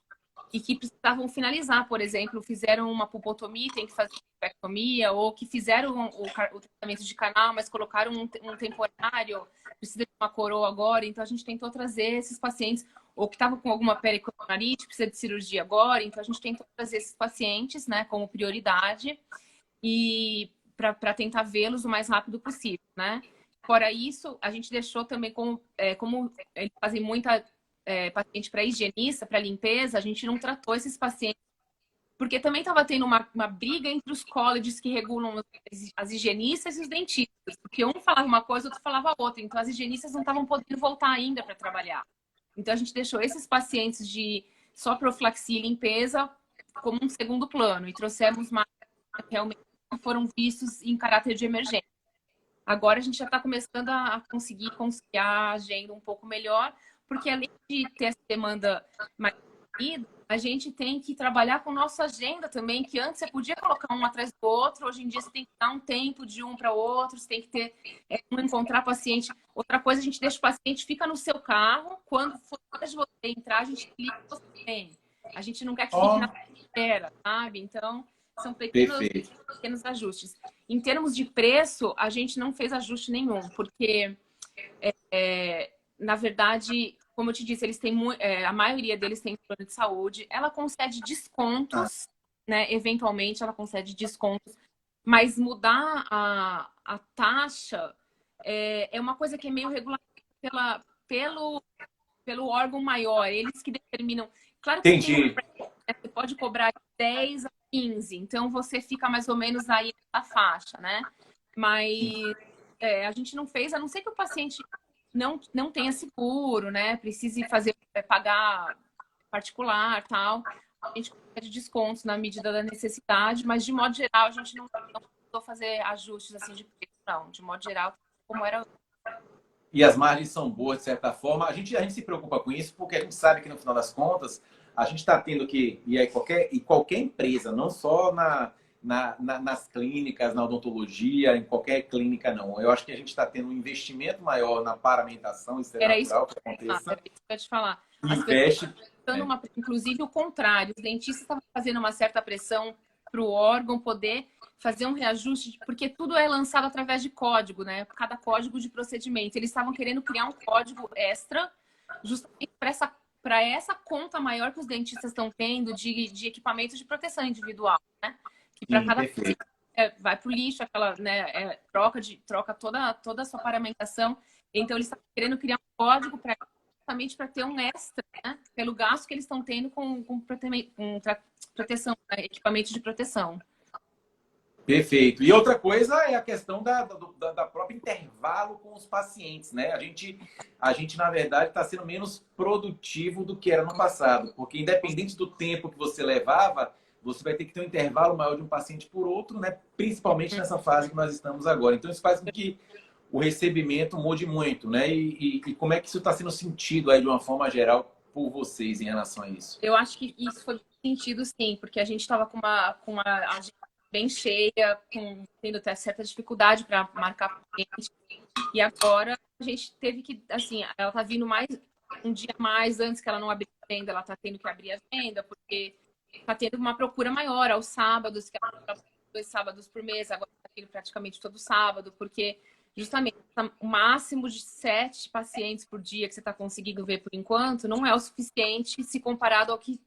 e que precisavam finalizar, por exemplo, fizeram uma pulpotomia, tem que fazer pulpectomia, ou que fizeram o tratamento de canal, mas colocaram um temporário, precisa de uma coroa agora, então a gente tentou trazer esses pacientes, ou que estavam com alguma pericoronarite, precisa de cirurgia agora, então a gente tentou trazer esses pacientes, né, como prioridade, e para tentar vê-los o mais rápido possível, né? Fora isso, a gente deixou também como eles fazem muita paciente para higienista, para limpeza, a gente não tratou esses pacientes porque também estava tendo uma briga entre os colleges que regulam as higienistas e os dentistas, porque um falava uma coisa, outro falava outra, então as higienistas não estavam podendo voltar ainda para trabalhar. Então a gente deixou esses pacientes de só profilaxia e limpeza como um segundo plano e trouxemos mais realmente que foram vistos em caráter de emergência. Agora a gente já está começando a conseguir conciliar a agenda um pouco melhor, porque além de ter essa demanda mais rápida, a gente tem que trabalhar com nossa agenda também, que antes você podia colocar um atrás do outro, hoje em dia você tem que dar um tempo de um para o outro, você tem que ter um encontrar paciente. Outra coisa, a gente deixa o paciente, fica no seu carro, quando for hora de você entrar, a gente clica e você vem. A gente não quer que fique na espera, sabe? Então, são pequenos ajustes. Em termos de preço, a gente não fez ajuste nenhum, porque, na verdade, como eu te disse, eles têm a maioria deles tem plano de saúde. Ela concede descontos, né? Eventualmente, ela concede descontos, mas mudar a taxa é uma coisa que é meio regulada pelo órgão maior. Eles que determinam. Claro que Entendi. você pode cobrar 10 a 15, então você fica mais ou menos aí na faixa, né? Mas a gente não fez, a não ser que o paciente não tenha seguro, né? Precise pagar particular, tal. A gente pede descontos na medida da necessidade, mas de modo geral a gente não precisou fazer ajustes assim de preço, não. De modo geral, como era. E as margens são boas, de certa forma. A gente se preocupa com isso porque a gente sabe que, no final das contas, a gente está tendo que... qualquer empresa, não só nas clínicas, na odontologia, em qualquer clínica, não. Eu acho que a gente está tendo um investimento maior na paramentação, isso é natural que aconteça. Era isso que eu ia te falar. Investe... Inclusive o contrário, os dentistas estavam fazendo uma certa pressão para o órgão poder fazer um reajuste, porque tudo é lançado através de código, né? Cada código de procedimento. Eles estavam querendo criar um código extra, justamente para essa conta maior que os dentistas estão tendo de equipamentos de proteção individual, né? Que para cada vai para o lixo, aquela, né? Troca toda a sua paramentação. Então eles estavam querendo criar um código justamente para ter um extra, né? Pelo gasto que eles estão tendo com proteção, né? Equipamento de proteção. Perfeito. E outra coisa é a questão da própria intervalo com os pacientes, né? A gente na verdade, está sendo menos produtivo do que era no passado, porque independente do tempo que você levava, você vai ter que ter um intervalo maior de um paciente por outro, né? Principalmente nessa fase que nós estamos agora. Então, isso faz com que o recebimento mude muito, né? E como é que isso está sendo sentido aí de uma forma geral por vocês em relação a isso? Eu acho que isso foi sentido, sim, porque a gente estava com uma agenda bem cheia, tendo até certa dificuldade para marcar paciente. E agora a gente teve que, assim, ela tá vindo um dia mais antes que ela não abrir a agenda, ela tá tendo que abrir a agenda, porque tá tendo uma procura maior aos sábados, que ela 2 sábados por mês, agora tá tendo praticamente todo sábado, porque justamente o máximo de 7 pacientes por dia que você está conseguindo ver por enquanto não é o suficiente se comparado ao que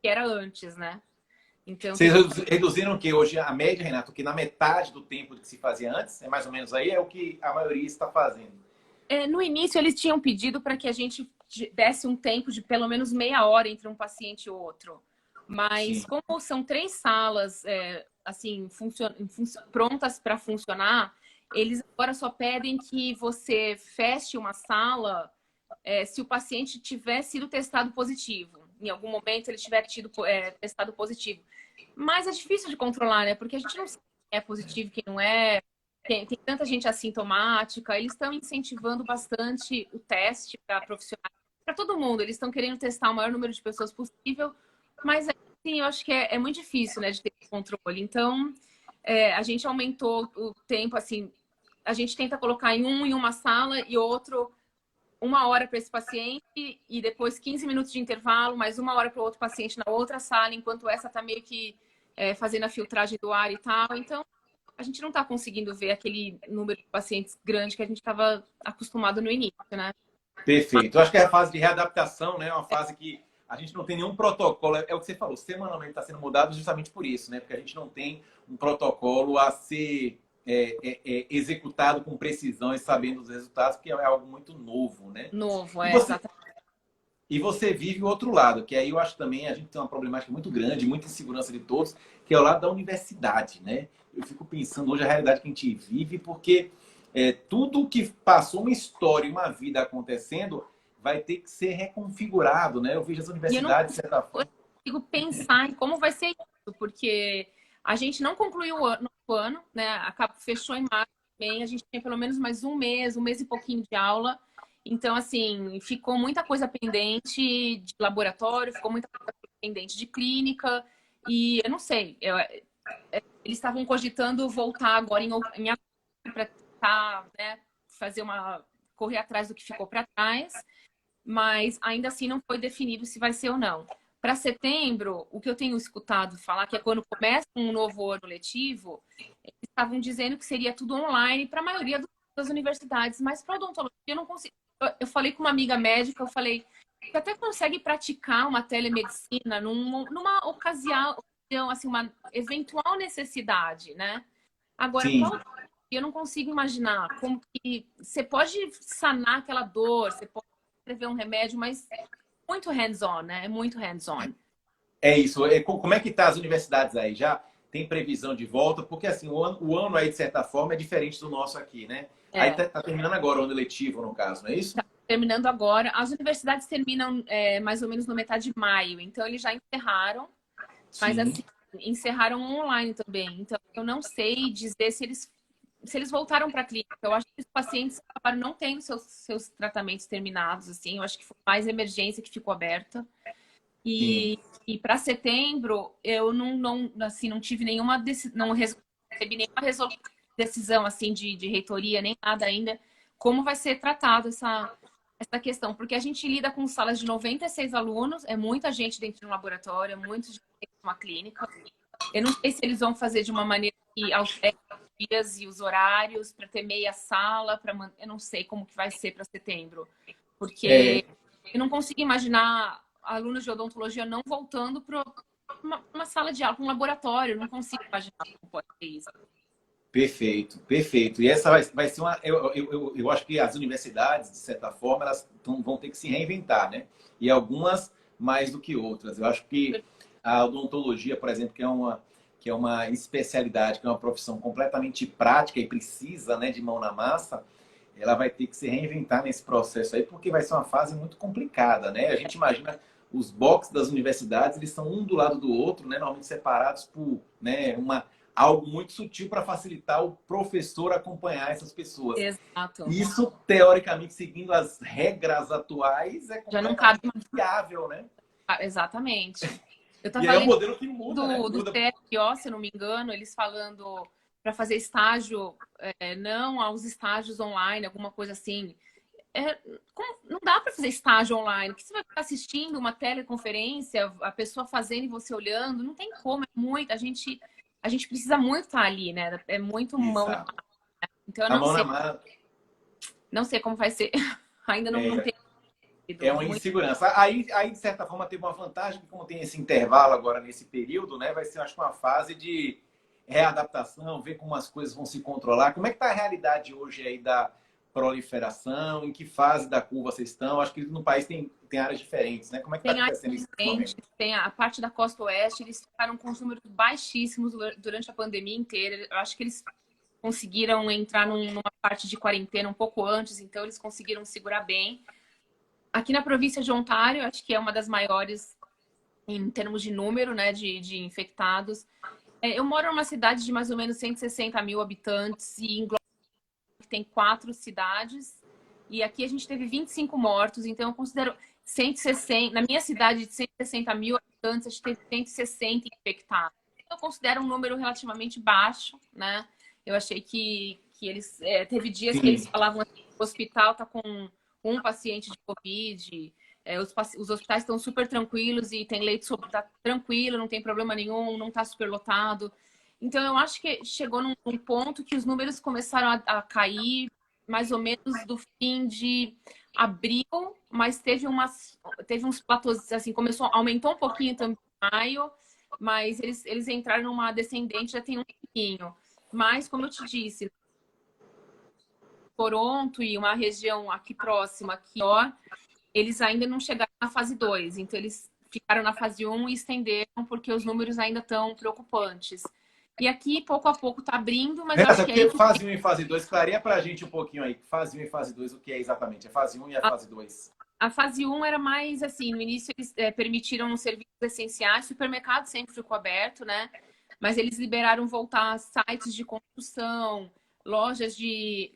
era antes, né? Então, vocês reduziram o que hoje? A média, Renato, que na metade do tempo que se fazia antes, é mais ou menos aí, é o que a maioria está fazendo. No início, eles tinham pedido para que a gente desse um tempo de pelo menos meia hora entre um paciente e outro. Mas, sim, como são 3 salas assim, prontas para funcionar, eles agora só pedem que você feche uma sala se o paciente tiver sido testado positivo. Em algum momento ele tiver tido testado positivo. Mas é difícil de controlar, né? Porque a gente não sabe quem é positivo, quem não é. Tem tanta gente assintomática. Eles estão incentivando bastante o teste para profissionais, para todo mundo. Eles estão querendo testar o maior número de pessoas possível. Mas, assim, eu acho que é muito difícil, né, de ter controle. Então, a gente aumentou o tempo, assim. A gente tenta colocar em uma sala e outro 1 hora para esse paciente e depois 15 minutos de intervalo, mais 1 hora para o outro paciente na outra sala, enquanto essa está meio que fazendo a filtragem do ar e tal. Então, a gente não está conseguindo ver aquele número de pacientes grande que a gente estava acostumado no início, né? Perfeito. Eu acho que é a fase de readaptação, né? Uma fase que a gente não tem nenhum protocolo. É o que você falou, semanalmente está sendo mudado justamente por isso, né? Porque a gente não tem um protocolo a ser executado com precisão e sabendo os resultados, porque é algo muito novo, né? Novo, exatamente. E você vive o outro lado, que aí eu acho também a gente tem uma problemática muito grande, muita insegurança de todos, que é o lado da universidade, né? Eu fico pensando hoje a realidade que a gente vive, porque tudo que passou uma história, uma vida acontecendo, vai ter que ser reconfigurado, né? Eu vejo as E eu não universidades, de certa forma. consigo pensar em como vai ser isso, porque a gente não concluiu o ano, né? Fechou em março também, a gente tinha pelo menos mais um mês e pouquinho de aula. Então, assim, ficou muita coisa pendente de laboratório, ficou muita coisa pendente de clínica, e eu não sei, eles estavam cogitando voltar agora em agosto para tentar, né, correr atrás do que ficou para trás, mas ainda assim não foi definido se vai ser ou não. Para setembro, o que eu tenho escutado falar que é quando começa um novo ano letivo, eles estavam dizendo que seria tudo online para a maioria das universidades, mas para odontologia eu não consigo. Eu falei com uma amiga médica, eu falei, você até consegue praticar uma telemedicina numa ocasião, assim, uma eventual necessidade, né? Agora, Sim, para eu não consigo imaginar como que você pode sanar aquela dor, você pode escrever um remédio, mas é muito hands-on, né? É muito hands-on. é isso. Como é que tá as universidades aí? Já tem previsão de volta? Porque assim, o ano aí, de certa forma, é diferente do nosso aqui, né? Aí É, tá terminando agora o ano letivo, no caso, não é isso? terminando agora. As universidades terminam mais ou menos no metade de maio, então eles já encerraram, mas Sim. assim, encerraram online também. Então eu não sei dizer se eles voltaram para a clínica. Eu acho que os pacientes acabaram não tendo seus tratamentos terminados, assim. Eu acho que foi mais emergência que ficou aberta. Sim. E para setembro, eu assim, não tive nenhuma não recebi nenhuma decisão assim de reitoria, nem nada ainda, como vai ser tratado essa questão. Porque a gente lida com salas de 96 alunos, é muita gente dentro de um laboratório, é muita gente dentro de uma clínica. Eu não sei se eles vão fazer de uma maneira que altere os dias e os horários para ter meia sala, eu não sei como que vai ser para setembro, É, porque eu não consigo imaginar alunos de odontologia não voltando para uma sala de aula, para um laboratório. Eu não consigo imaginar como pode ser isso. perfeito, perfeito. E essa vai ser uma. Eu acho que as universidades, de certa forma, elas vão ter que se reinventar, né? E algumas mais do que outras. Eu acho que a odontologia, por exemplo, que é uma especialidade, que é uma profissão completamente prática e precisa, né, de mão na massa, ela vai ter que se reinventar nesse processo aí, porque vai ser uma fase muito complicada, né? A gente imagina os boxes das universidades, eles são um do lado do outro, né? Normalmente separados por, né, algo muito sutil para facilitar o professor acompanhar essas pessoas. Exato. Isso, teoricamente, seguindo as regras atuais, é Já não cabe completamente inviável, né? exatamente. Eu E estava aí é um lendo modelo que muda, né? do Muda. TFO, se eu não me engano, eles falando para fazer estágio, não aos estágios online, alguma coisa assim. Não dá para fazer estágio online. Que você vai ficar assistindo uma teleconferência, a pessoa fazendo e você olhando? Não tem como. É muito. A gente precisa muito estar ali, né? É muito mão na Exato. massa. Então eu A não mão na sei, massa não sei como vai ser. Ainda não é, tem é sido uma muito. insegurança. Aí, de certa forma, teve uma vantagem, que como tem esse intervalo agora nesse período, né? Vai ser, acho que, uma fase de readaptação, ver como as coisas vão se controlar. Como é que está a realidade hoje aí da proliferação? Em que fase da curva vocês estão? Acho que no país tem áreas diferentes, né? Como é que está Tem área acontecendo isso nesse diferente, momento? tem a parte da costa oeste, eles ficaram com os números baixíssimos durante a pandemia inteira. Eu acho que eles conseguiram entrar numa parte de quarentena um pouco antes, então eles conseguiram segurar bem. Aqui na província de Ontário, acho que é uma das maiores em termos de número, né, de infectados. Eu moro numa cidade de mais ou menos 160 mil habitantes e engloba que tem 4 cidades. E aqui a gente teve 25 mortos, então eu considero 160. Na minha cidade de 160 mil habitantes, a gente teve 160 infectados. Eu considero um número relativamente baixo, né? Eu achei que eles. Teve dias que eles Sim, falavam assim, o hospital está com um paciente de Covid. Os hospitais estão super tranquilos e tem leito tá tranquilo, não tem problema nenhum, não está super lotado. Então, eu acho que chegou num ponto que os números começaram a cair mais ou menos do fim de abril, mas teve uns platôs, assim, aumentou um pouquinho também em maio, mas eles entraram numa descendente já tem um pouquinho. Mas, como eu te disse, Toronto e uma região aqui próxima, aqui, ó, eles ainda não chegaram na fase 2. Então, eles ficaram na fase 1 e estenderam porque os números ainda estão preocupantes. E aqui, pouco a pouco, está abrindo, mas eu acho que porque fase 1 e fase 2, clareia pra gente um pouquinho aí. Fase 1 e fase 2, o que é exatamente? É fase 1 e a fase 2. A fase 1 era mais assim, no início eles permitiram serviços essenciais, supermercado sempre ficou aberto, né? Mas eles liberaram voltar sites de construção, lojas de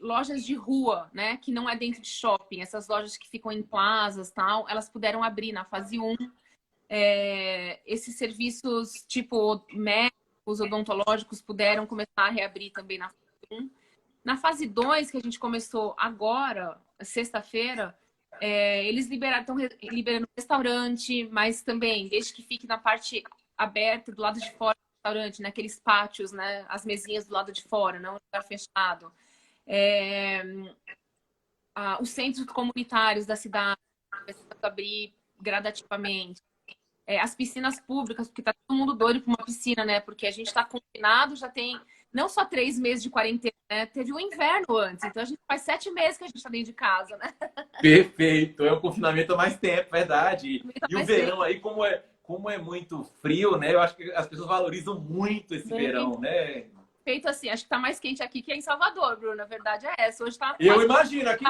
rua, né? Que não é dentro de shopping, essas lojas que ficam em plazas tal, elas puderam abrir na fase 1. Esses serviços tipo médicos, odontológicos puderam começar a reabrir também na fase 1. Na fase 2, que a gente começou agora, sexta-feira, eles estão liberando restaurante, mas também, desde que fique na parte aberta, do lado de fora do restaurante, naqueles pátios, né? As mesinhas do lado de fora, não um lugar fechado. Os centros comunitários da cidade começando a abrir gradativamente. As piscinas públicas, porque tá todo mundo doido para uma piscina, né? Porque a gente está confinado, já tem não só 3 meses de quarentena, né? Teve o inverno antes, então a gente faz 7 meses que a gente está dentro de casa, né? Perfeito, é um confinamento há mais tempo, verdade. E o verão aí, como é muito frio, né? Eu acho que as pessoas valorizam muito esse verão, né? Feito assim, acho que tá mais quente aqui que em Salvador, Bruno. Na verdade é essa. Hoje tá Eu imagino, aqui,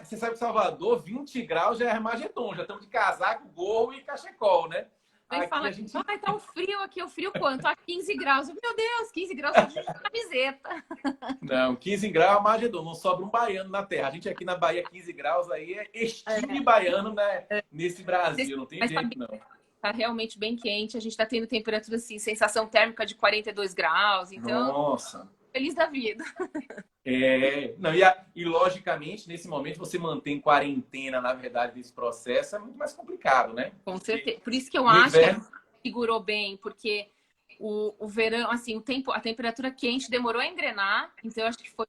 você sabe que Salvador, 20 graus já é Armagedon, já estamos de casaco, gorro e cachecol, né? Aí fala, gente... tá um frio aqui, o frio quanto? A 15 graus. Meu Deus, 15 graus só de camiseta. Não, 15 graus é Armagedon, não sobra um baiano na terra. A gente aqui na Bahia, 15 graus, aí é estilo baiano, né? Nesse Brasil, não tem jeito, não. Tá realmente bem quente, a gente tá tendo temperatura assim, sensação térmica de 42 graus, então... Nossa! Feliz da vida. Não, e logicamente, nesse momento, você mantém quarentena, na verdade, desse processo, é muito mais complicado, né? Com certeza. Por isso que eu acho que segurou bem, porque o verão, assim, o tempo, a temperatura quente demorou a engrenar, então eu acho que foi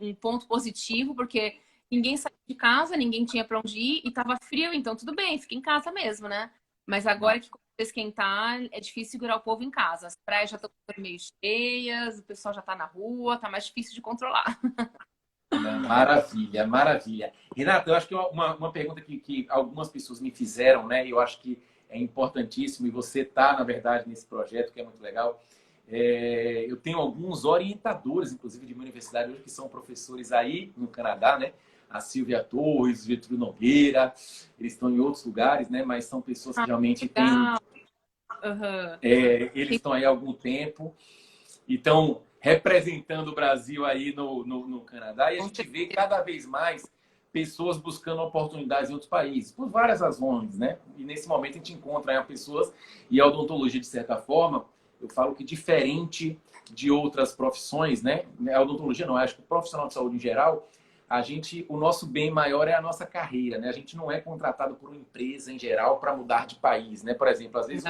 um ponto positivo, porque ninguém saiu de casa, ninguém tinha para onde ir e tava frio, então tudo bem, fica em casa mesmo, né? Mas agora que começa a esquentar, é difícil segurar o povo em casa. As praias já estão meio cheias, o pessoal já está na rua, tá mais difícil de controlar. Maravilha, maravilha. Renata, eu acho que uma pergunta que algumas pessoas me fizeram, né? E eu acho que é importantíssimo, e você está, na verdade, nesse projeto, que é muito legal. Eu tenho alguns orientadores, inclusive, de minha universidade hoje, que são professores aí no Canadá, né? A Silvia Torres, o Getúlio Nogueira, eles estão em outros lugares, né? Mas são pessoas que realmente têm... eles estão aí há algum tempo e estão representando o Brasil aí no Canadá. E a gente vê cada vez mais pessoas buscando oportunidades em outros países, por várias razões, né? E nesse momento a gente encontra aí pessoas, e a odontologia, de certa forma, eu falo que diferente de outras profissões, né? A odontologia não, acho que o profissional de saúde em geral... o nosso bem maior é a nossa carreira, né? A gente não é contratado por uma empresa em geral para mudar de país, né? Por exemplo, às vezes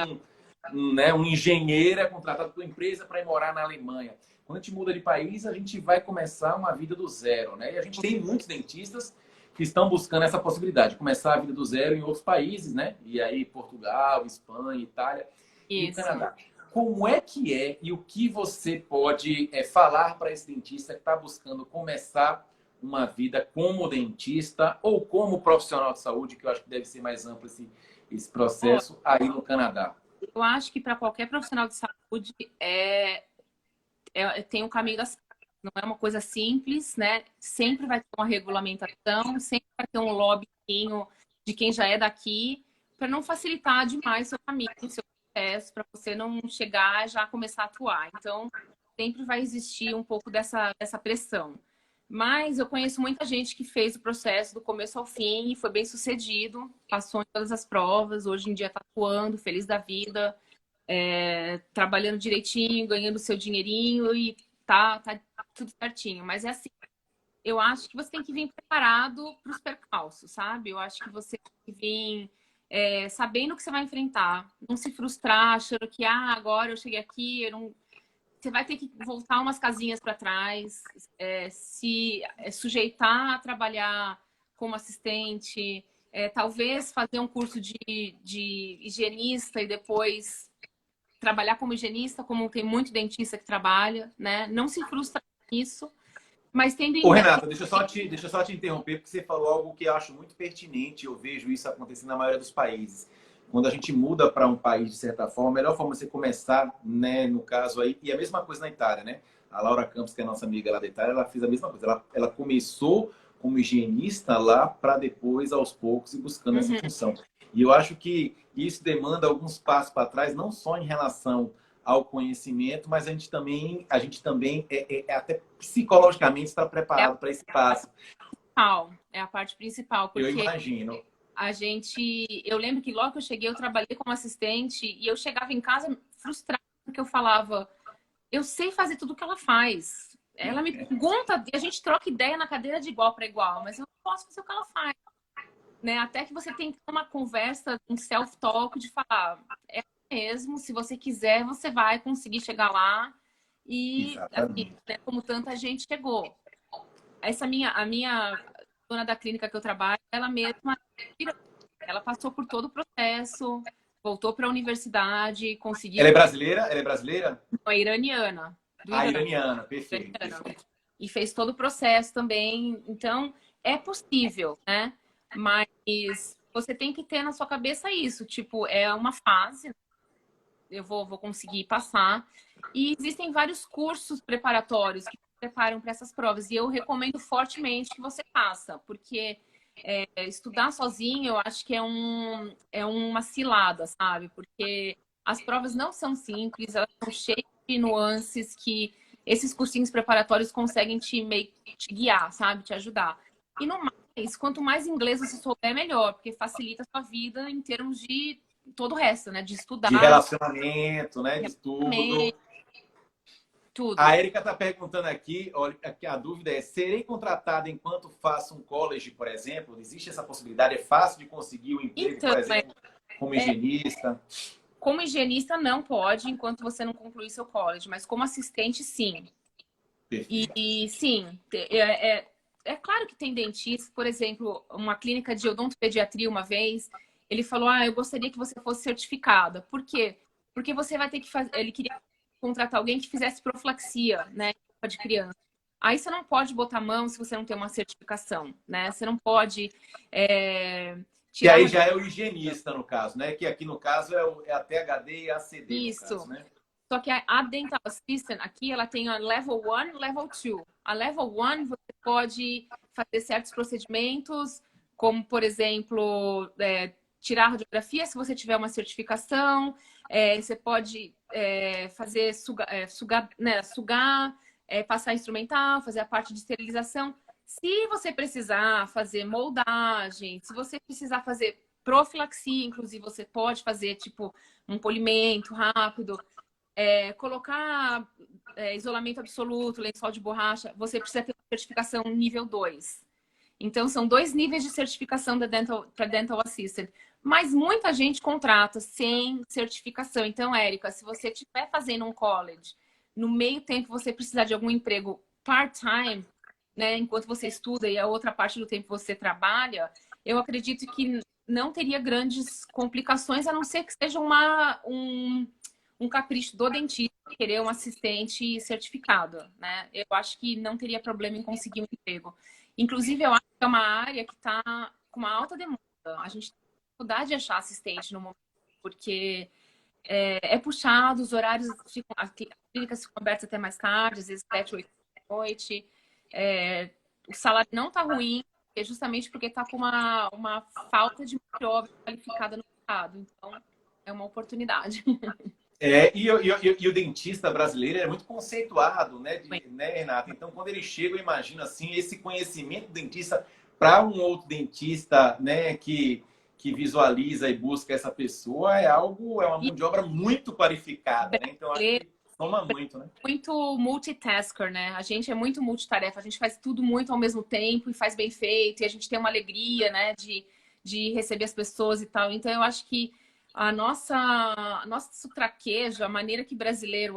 um engenheiro é contratado por uma empresa para ir morar na Alemanha. Quando a gente muda de país, a gente vai começar uma vida do zero, né? E a gente tem muitos dentistas que estão buscando essa possibilidade, de começar a vida do zero em outros países, né? E aí Portugal, Espanha, Itália e o Canadá. Como é que é e o que você pode falar para esse dentista que está buscando começar uma vida como dentista ou como profissional de saúde, que eu acho que deve ser mais amplo esse processo aí no Canadá? Eu acho que para qualquer profissional de saúde tem um caminho das pedras. Não é uma coisa simples, né? Sempre vai ter uma regulamentação, sempre vai ter um lobbyinho de quem já é daqui, para não facilitar demais seu caminho, seu processo, para você não chegar e já começar a atuar. Então, sempre vai existir um pouco dessa pressão. Mas eu conheço muita gente que fez o processo do começo ao fim e foi bem sucedido, passou em todas as provas, hoje em dia está atuando, feliz da vida, trabalhando direitinho, ganhando seu dinheirinho e tá tudo certinho. Mas é assim, eu acho que você tem que vir preparado para os percalços, sabe? Eu acho que você tem que vir sabendo o que você vai enfrentar, não se frustrar achando que agora eu cheguei aqui, eu não... Você vai ter que voltar umas casinhas para trás, se sujeitar a trabalhar como assistente, talvez fazer um curso de higienista e depois trabalhar como higienista, como tem muito dentista que trabalha, né? Não se frustra nisso, Mas tendo Ô, em mente... Renata, deixa eu só te interromper, porque você falou algo que eu acho muito pertinente. Eu vejo isso acontecendo na maioria dos países. Quando a gente muda para um país, de certa forma, a melhor forma é você começar, né, no caso aí, e a mesma coisa na Itália, né? A Laura Campos, que é a nossa amiga lá da Itália, ela fez a mesma coisa. Ela começou como higienista lá para depois, aos poucos, ir buscando essa Uhum. função. E eu acho que isso demanda alguns passos para trás, não só em relação ao conhecimento, mas a gente também até psicologicamente está É a preparado para esse passo. principal, é a parte principal, Eu porque imagino. eu lembro que logo que eu cheguei, eu trabalhei como assistente e eu chegava em casa frustrada porque eu falava, eu sei fazer tudo o que ela faz. Ela me pergunta e a gente troca ideia na cadeira de igual para igual, mas eu não posso fazer o que ela faz, né? Até que você tem que ter uma conversa, um self-talk de falar, é mesmo, se você quiser, você vai conseguir chegar lá e assim, Exatamente. né, como tanta gente chegou. A minha dona da clínica que eu trabalho, ela mesma, ela passou por todo o processo, voltou para a universidade, conseguiu Ela é brasileira? Ela é brasileira? uma iraniana, do A Irã, iraniana, perfeito, iraniana, perfeito. e fez todo o processo também. Então, é possível, né? Mas você tem que ter na sua cabeça isso, tipo, é uma fase, eu vou conseguir passar. E existem vários cursos preparatórios que preparam para essas provas. E eu recomendo fortemente que você faça, porque estudar sozinho eu acho que é uma cilada, sabe? Porque as provas não são simples, elas são cheias de nuances que esses cursinhos preparatórios conseguem te guiar, sabe? Te ajudar. E no mais, quanto mais inglês você souber, melhor, porque facilita a sua vida em termos de todo o resto, né? De De estudar, relacionamento, né? De tudo. tudo. A Erika está perguntando aqui, olha, aqui a dúvida é, serei contratada enquanto faço um college, por exemplo? Existe essa possibilidade? É fácil de conseguir o um emprego, Então, por exemplo, como higienista? como higienista não pode enquanto você não concluir seu college, mas como assistente, sim. Perfeito. E sim, é claro que tem dentista, por exemplo, uma clínica de odontopediatria uma vez, ele falou, eu gostaria que você fosse certificada. Por quê? Porque você vai ter que fazer, ele queria contratar alguém que fizesse profilaxia, né, de criança. Aí você não pode botar a mão se você não tem uma certificação, né? Você não pode Que tirar aí uma... já é o higienista, no caso, né? Que aqui, no caso, é a THD e a CD, no caso, Isso. né? Só que a Dental Assistant aqui, ela tem a Level 1, Level 2. A Level 1, você pode fazer certos procedimentos, como, por exemplo, tirar radiografia se você tiver uma certificação. Você pode fazer sugar, né, sugar, passar instrumental, fazer a parte de esterilização. Se você precisar fazer moldagem, se você precisar fazer profilaxia, inclusive, você pode fazer, tipo, um polimento rápido. Colocar isolamento absoluto, lençol de borracha, você precisa ter certificação nível 2. Então, são 2 níveis de certificação para Dental Assistant. Mas muita gente contrata sem certificação. Então, Érica, se você estiver fazendo um college, no meio tempo você precisar de algum emprego part-time, né, enquanto você estuda e a outra parte do tempo você trabalha, eu acredito que não teria grandes complicações, a não ser que seja um capricho do dentista querer um assistente certificado, né? Eu acho que não teria problema em conseguir um emprego. Inclusive, eu acho que é uma área que está com uma alta demanda. A gente tem dificuldade de achar assistente no momento, porque é puxado, os horários ficam, as clínicas ficam abertas até mais tarde, às vezes 7, 8 da noite. O salário não está ruim, justamente porque está com uma falta de mão de obra qualificada no mercado. Então, é uma oportunidade. E o dentista brasileiro é muito conceituado, né, Renata? Então, quando ele chega, eu imagino assim, esse conhecimento do dentista para um outro dentista, né, que visualiza e busca essa pessoa é uma E mão de obra muito qualificada, né? Então, acho brasileiro que soma muito, né? muito multitasker, né? A gente é muito multitarefa, a gente faz tudo muito ao mesmo tempo e faz bem feito, e a gente tem uma alegria, né, de receber as pessoas e tal. Então, eu acho que a nossa traquejo, a maneira que brasileiro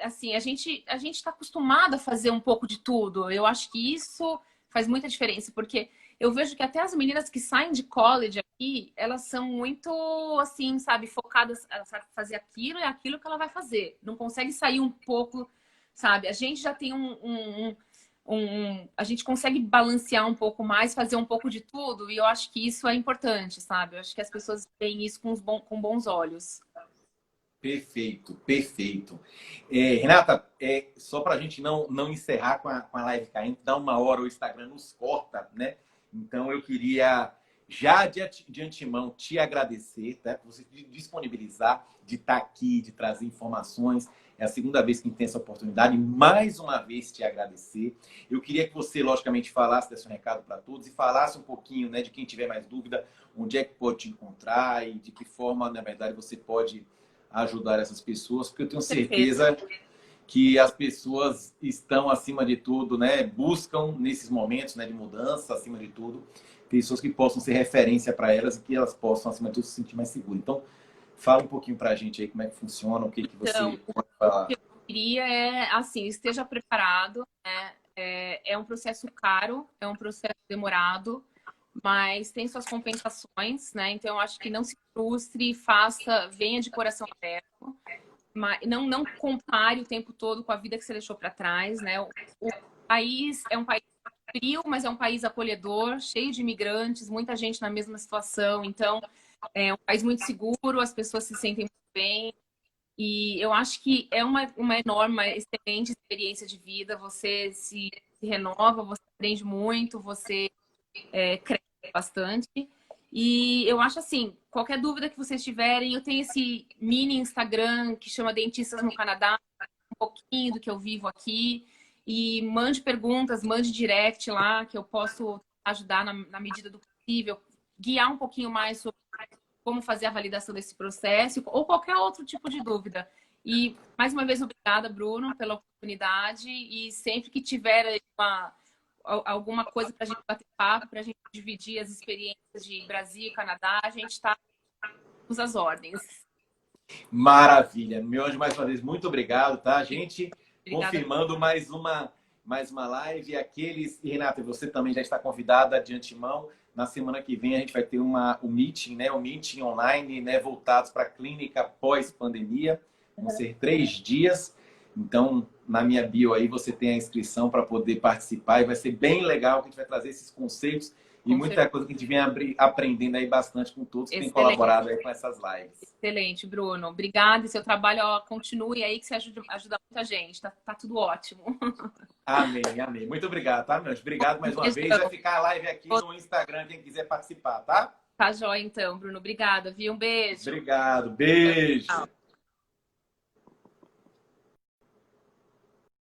assim, a gente está acostumado a fazer um pouco de tudo. Eu acho que isso faz muita diferença, porque eu vejo que até as meninas que saem de college aqui, elas são muito, assim, sabe, focadas, ela sabe fazer aquilo, é aquilo que ela vai fazer. Não consegue sair um pouco, sabe? A gente já tem a gente consegue balancear um pouco mais, fazer um pouco de tudo, e eu acho que isso é importante, sabe? Eu acho que as pessoas veem isso com bons olhos. Perfeito, perfeito. Renata, só para a gente não encerrar com a live caindo, dá 1 hora o Instagram nos corta, né? Então eu queria já de antemão te agradecer, tá? Por você disponibilizar, de estar aqui, de trazer informações. É a segunda vez que a gente tem essa oportunidade. Mais uma vez te agradecer. Eu queria que você, logicamente, falasse desse recado para todos e falasse um pouquinho, né, de quem tiver mais dúvida, onde é que pode te encontrar e de que forma, na verdade, você pode ajudar essas pessoas, porque eu tenho certeza que as pessoas estão, acima de tudo, né, buscam nesses momentos, né, de mudança, acima de tudo, pessoas que possam ser referência para elas e que elas possam, acima de tudo, se sentir mais seguras. Então, fala um pouquinho para a gente aí como é que funciona, o que você pode falar. O que eu queria é, assim, esteja preparado, né? É um processo caro, é um processo demorado, mas tem suas compensações, né? Então, eu acho que não se frustre, faça, venha de coração aberto, mas não compare o tempo todo com a vida que você deixou para trás, né? O país é um país frio, mas é um país acolhedor, cheio de imigrantes, muita gente na mesma situação. Então, é um país muito seguro, as pessoas se sentem muito bem. E eu acho que é uma enorme, uma excelente experiência de vida. Você se renova, você aprende muito, você cresce bastante. E eu acho assim, qualquer dúvida que vocês tiverem, eu tenho esse mini Instagram que chama Dentistas no Canadá, um pouquinho do que eu vivo aqui. E mande perguntas, mande direct lá, que eu posso ajudar na medida do possível, guiar um pouquinho mais sobre como fazer a validação desse processo ou qualquer outro tipo de dúvida. E, mais uma vez, obrigada, Bruno, pela oportunidade. E sempre que tiver alguma coisa para a gente bater papo, para a gente dividir as experiências de Brasil e Canadá, a gente está às ordens. Maravilha. Meu anjo, mais uma vez, muito obrigado, tá? Gente, Obrigada. confirmando mais uma live. E Renata, você também já está convidada de antemão. Na semana que vem a gente vai ter o meeting, né? O meeting online, né? Voltados para a clínica pós-pandemia. Vão ser 3 dias. Então, na minha bio aí você tem a inscrição para poder participar e vai ser bem legal que a gente vai trazer esses conceitos e muita coisa que a gente vem aprendendo aí bastante com todos que têm colaborado aí com essas lives. Excelente, Bruno. Obrigada. E seu trabalho continue aí, que você ajuda muita gente. Tá tudo ótimo. Amém, amém. Muito obrigado, tá, meu anjo? Obrigado mais uma vez. Vai ficar a live aqui no Instagram, quem quiser participar, tá? Tá jóia, então, Bruno. Obrigada, viu? Um beijo. Obrigado. Beijo. Tchau.